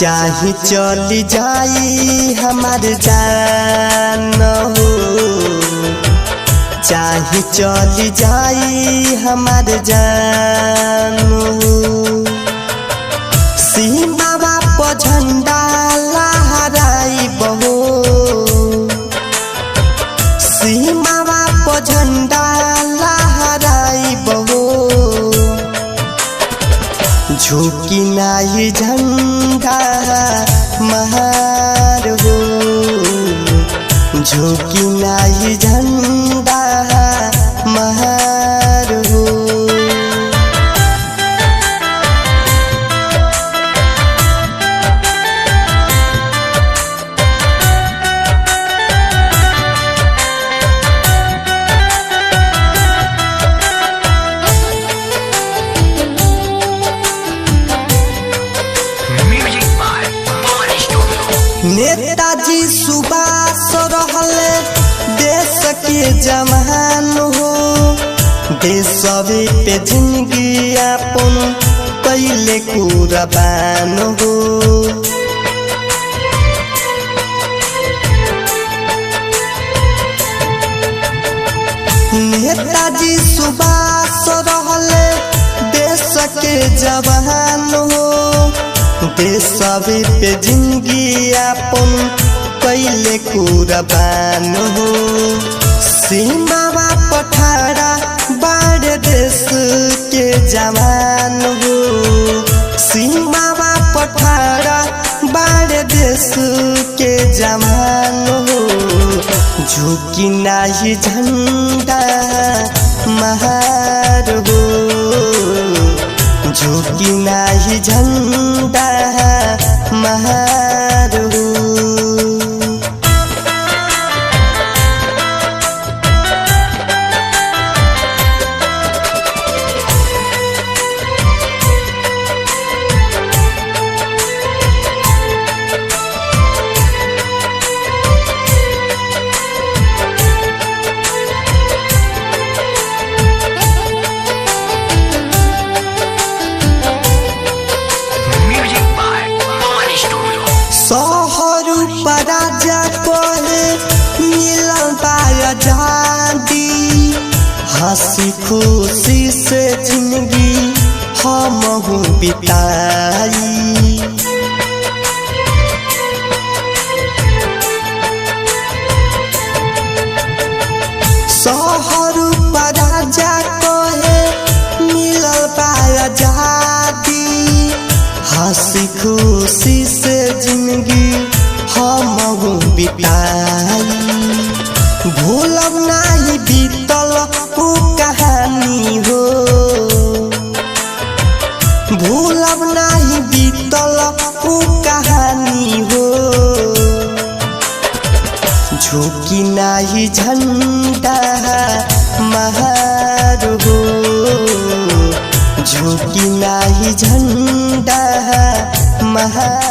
चाहे चली जाई हमार जान हो, चाहे चली जाई हमार जान हो। सीमावा पर झंडा लहराई बहो, सीमावा पर झंडा लहराई बहो। झुकी नाही झंडा महार हो, झुकी नाही झंडा महार हो। नेताजी सुभाष रहले देश के जवान हो, देशवे पे जिंदगी अपन कैले कुर्बान हो। नेताजी सुभाष रहले देश के जवान हो, देशवे पे जिंदगी अपन कैले कुर्बान हो। सीमावा पठारा बाड़ देश के जवान हो, सीमावा पठारा बाड़ देश के जवान हो। झुकी नाही झंडा महार हो, झुकी नाही झंडा महार हो। राजा कहे मिलन पाया आजादी, हंसी खुशी से जिंदगी हम बिताई। शहर पर राजा कहे मिलन पाया आजादी, हंसी खुशी से जिंदगी हम बिताई। भूलब नहीं बीतल उ कहानी हो, भूलब नहीं बीतल उ कहानी हो। झुकी नहीं झंडा महार हो, झुकी नहीं झंडा महार।